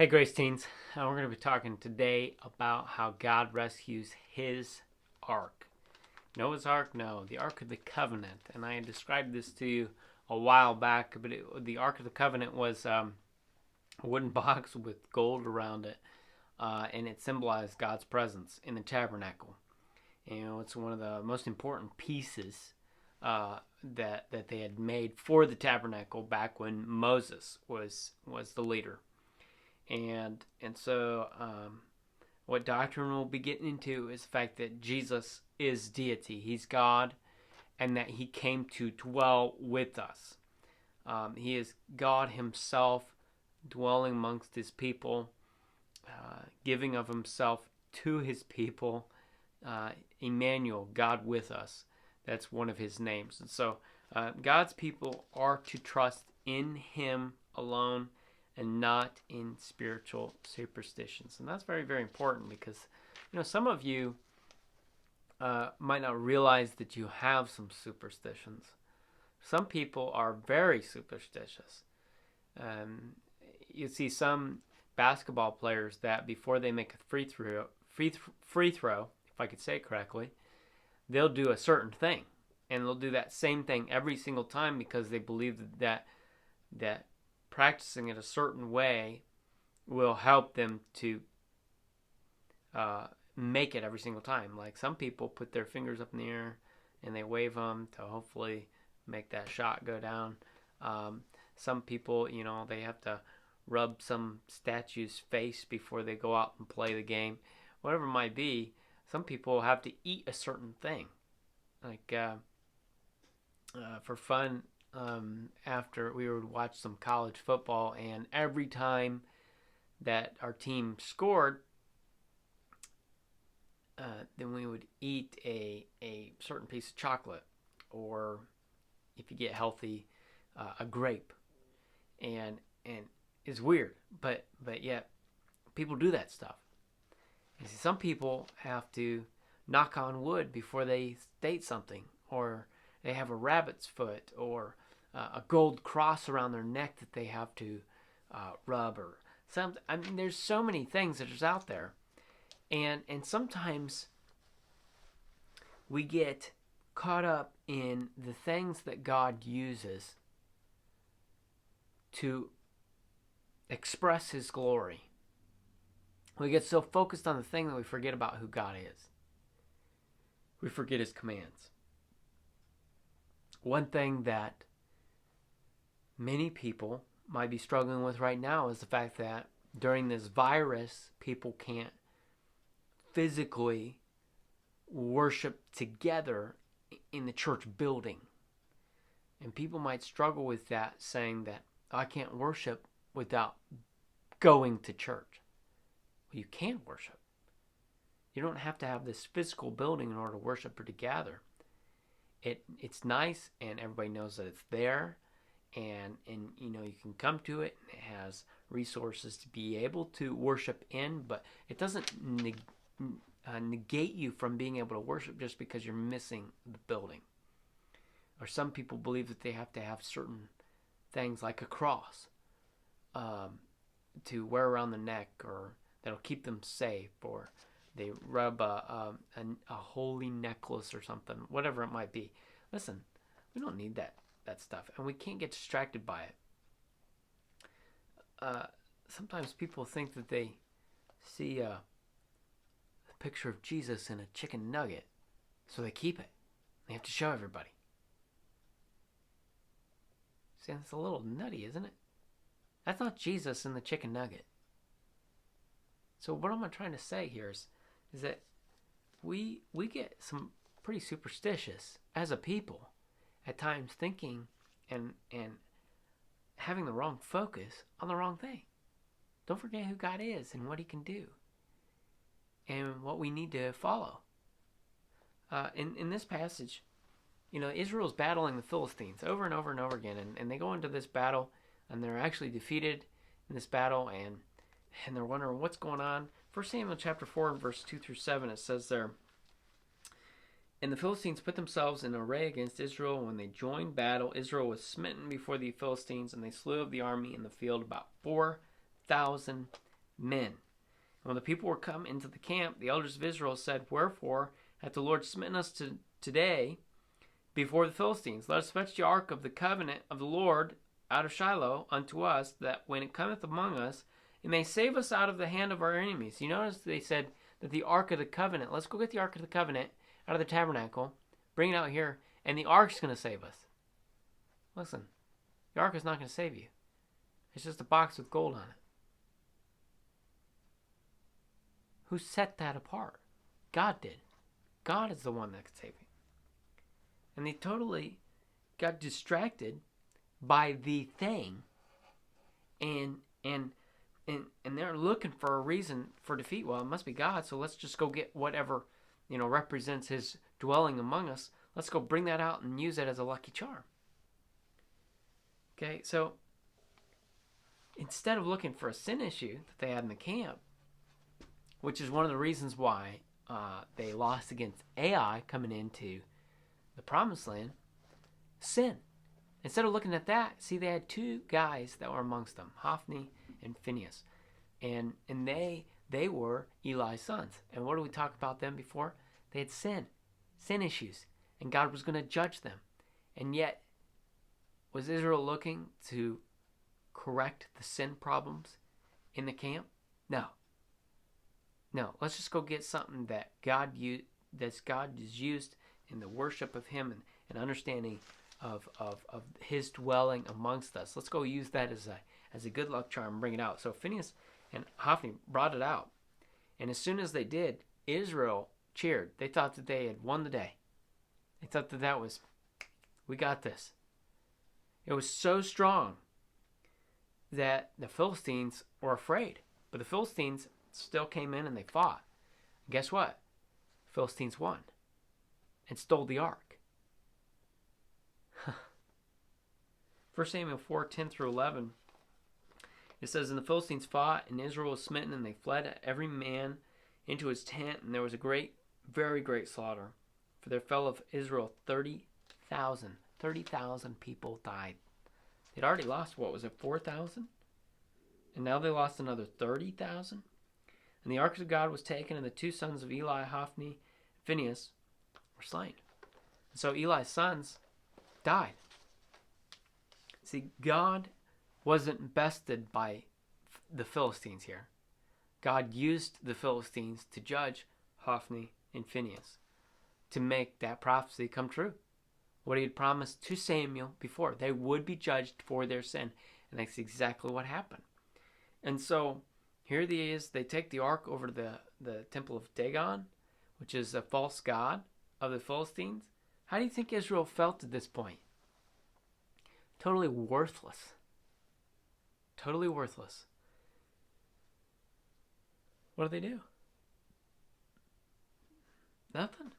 Hey, Grace Teens. We're going to be talking today about how God rescues His Ark. Noah's Ark? No, the Ark of the Covenant. And I described this to you a while back, but the Ark of the Covenant was a wooden box with gold around it, and it symbolized God's presence in the tabernacle. It's one of the most important pieces that they had made for the tabernacle back when Moses was the leader. And so what doctrine we'll be getting into is the fact that Jesus is deity. He's God, and that He came to dwell with us. He is God Himself, dwelling amongst His people, giving of Himself to His people. Emmanuel, God with us. That's one of His names. And so God's people are to trust in Him alone and not in spiritual superstitions. And that's very, very important because, some of you might not realize that you have some superstitions. Some people are very superstitious. You see some basketball players that before they make a free throw, if I could say it correctly, they'll do a certain thing. And they'll do that same thing every single time because they believe that practicing it a certain way will help them to make it every single time. Like some people put their fingers up in the air and they wave them to hopefully make that shot go down. Some people, they have to rub some statue's face before they go out and play the game. Whatever it might be, some people have to eat a certain thing. Like for fun, after we would watch some college football, and every time that our team scored, then we would eat a certain piece of chocolate, or if you get healthy, a grape, and it's weird, but yet people do that stuff. You see, some people have to knock on wood before they state something, or they have a rabbit's foot, or a gold cross around their neck that they have to rub, or something. I mean, there's so many things that is out there, and sometimes we get caught up in the things that God uses to express His glory. We get so focused on the thing that we forget about who God is. We forget His commands. One thing that many people might be struggling with right now is the fact that during this virus, people can't physically worship together in the church building. And people might struggle with that, saying that I can't worship without going to church. Well, you can worship. You don't have to have this physical building in order to worship or to gather. It's nice, and everybody knows that it's there, and you can come to it, and it has resources to be able to worship in, but it doesn't negate you from being able to worship just because you're missing the building. Or some people believe that they have to have certain things like a cross to wear around the neck, or that'll keep them safe, or they rub a holy necklace or something, whatever it might be. Listen, we don't need that stuff, and we can't get distracted by it. Sometimes people think that they see a picture of Jesus in a chicken nugget, so they keep it. They have to show everybody. See, that's a little nutty, isn't it? That's not Jesus in the chicken nugget. So what am I trying to say here is that we get some pretty superstitious as a people at times, thinking and having the wrong focus on the wrong thing. Don't forget who God is and what He can do and what we need to follow. In this passage, Israel's battling the Philistines over and over and over again, and they go into this battle, and they're actually defeated in this battle, and they're wondering what's going on. 1 Samuel chapter 4 and verse 2 through 7, it says there, and the Philistines put themselves in array against Israel. When they joined battle, Israel was smitten before the Philistines, and they slew of the army in the field about 4,000 men. When the people were come into the camp, the elders of Israel said, Wherefore hath the Lord smitten us today before the Philistines? Let us fetch the ark of the covenant of the Lord out of Shiloh unto us, that when it cometh among us, it may save us out of the hand of our enemies. You notice they said that the ark of the covenant, let's go get the ark of the covenant out of the tabernacle, bring it out here, and the ark's going to save us. Listen, the ark is not going to save you. It's just a box with gold on it. Who set that apart? God did. God is the one that can save you. And they totally got distracted by the thing, and they're looking for a reason for defeat. Well, it must be God, so let's just go get whatever, represents his dwelling among us. Let's go bring that out and use it as a lucky charm. Okay, so instead of looking for a sin issue that they had in the camp, which is one of the reasons why they lost against Ai coming into the promised land, sin. Instead of looking at that, see, they had two guys that were amongst them, Hophni and Phinehas. And they were Eli's sons. And what did we talk about them before? They had sin issues. And God was going to judge them. And yet, was Israel looking to correct the sin problems in the camp? No. Let's just go get something that God is used in the worship of him and understanding of his dwelling amongst us. Let's go use that as a good luck charm and bring it out. So Phinehas and Hophni brought it out. And as soon as they did, Israel cheered. They thought that they had won the day. They thought that was, we got this. It was so strong that the Philistines were afraid. But the Philistines still came in and they fought. And guess what? The Philistines won and stole the ark. 1 Samuel 4:10-11. It says, And the Philistines fought, and Israel was smitten, and they fled every man into his tent, and there was a great, very great slaughter. For there fell of Israel 30,000. 30,000 people died. They'd already lost, 4,000? And now they lost another 30,000? And the ark of God was taken, and the two sons of Eli, Hophni, and Phinehas, were slain. And so Eli's sons died. See, God wasn't bested by the Philistines here. God used the Philistines to judge Hophni and Phinehas to make that prophecy come true. What he had promised to Samuel before. They would be judged for their sin. And that's exactly what happened. And so here they take the ark over to the temple of Dagon, which is a false god of the Philistines. How do you think Israel felt at this point? Totally worthless. Totally worthless. What do? Nothing.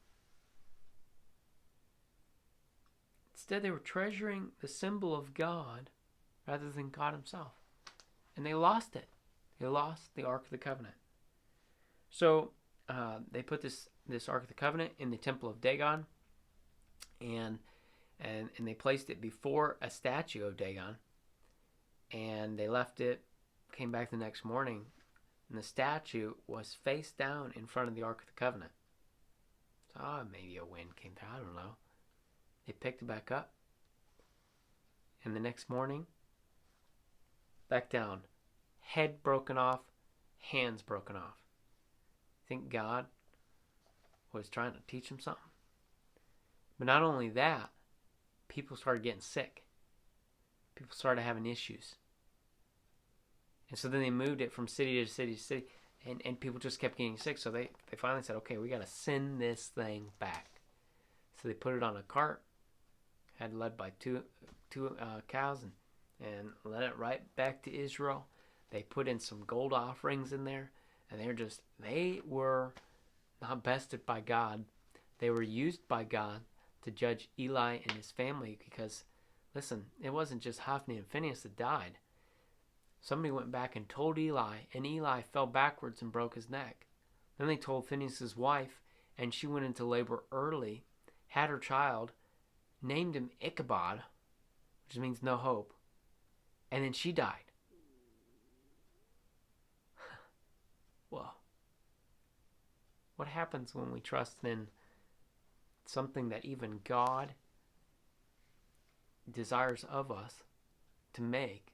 Instead, they were treasuring the symbol of God rather than God himself. And they lost it. They lost the Ark of the Covenant. So they put this Ark of the Covenant in the temple of Dagon, and they placed it before a statue of Dagon, and they left it, came back the next morning, and the statue was face down in front of the Ark of the Covenant. So maybe a wind came through, I don't know. They picked it back up, and the next morning, back down. Head broken off, hands broken off. Think God was trying to teach him something? But not only that, people started getting sick. People started having issues. And so then they moved it from city to city to city, and people just kept getting sick. So they finally said, okay, we got to send this thing back. So they put it on a cart, had led by two cows, and led it right back to Israel. They put in some gold offerings in there, and they were not bested by God. They were used by God to judge Eli and his family because, listen, it wasn't just Hophni and Phinehas that died. Somebody went back and told Eli, and Eli fell backwards and broke his neck. Then they told Phinehas' wife, and she went into labor early, had her child, named him Ichabod, which means no hope, and then she died. What happens when we trust in something that even God desires of us to make,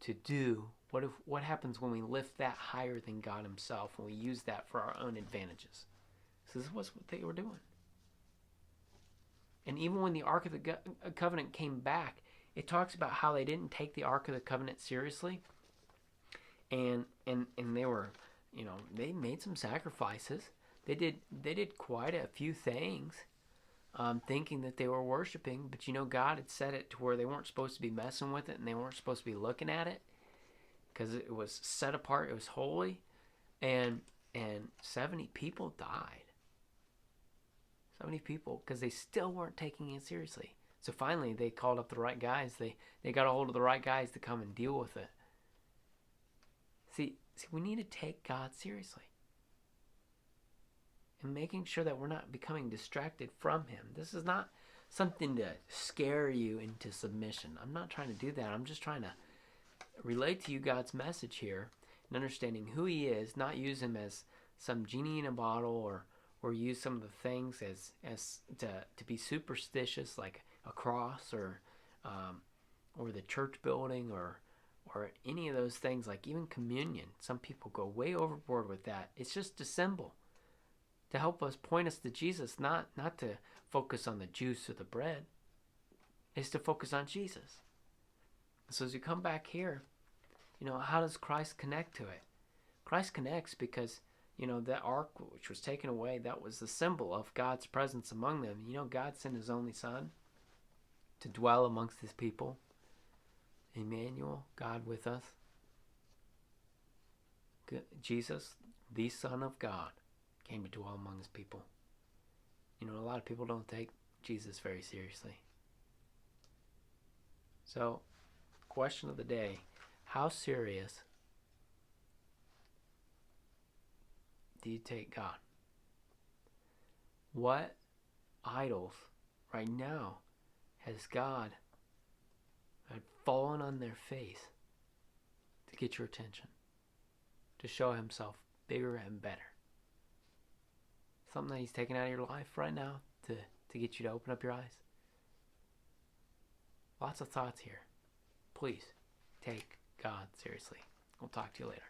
to do? What happens when we lift that higher than God himself, and we use that for our own advantages? So this was what they were doing. And even when the Ark of the Covenant came back, it talks about how they didn't take the Ark of the Covenant seriously. And they were, they made some sacrifices. They did quite a few things, thinking that they were worshiping. But God had set it to where they weren't supposed to be messing with it, and they weren't supposed to be looking at it, because it was set apart. It was holy, and 70 people died. 70 people, because they still weren't taking it seriously. So finally, they called up the right guys. They got a hold of the right guys to come and deal with it. See, we need to take God seriously, and making sure that we're not becoming distracted from him. This is not something to scare you into submission. I'm not trying to do that. I'm just trying to relate to you God's message here, and understanding who he is, not use him as some genie in a bottle, or use some of the things as to be superstitious, like a cross, or the church building, or any of those things, like even communion. Some people go way overboard with that. It's just a symbol to help us, point us to Jesus, not to focus on the juice or the bread. It's to focus on Jesus. So as you come back here, how does Christ connect to it? Christ connects because, that ark which was taken away, that was the symbol of God's presence among them. God sent his only son to dwell amongst his people. Emmanuel, God with us. Jesus, the Son of God, came to dwell among his people. A lot of people don't take Jesus very seriously. So, question of the day: how serious do you take God? What idols right now has God had fallen on their face to get your attention, to show himself bigger and better? Something that he's taken out of your life right now to get you to open up your eyes? Lots of thoughts here. Please take God seriously. We'll talk to you later.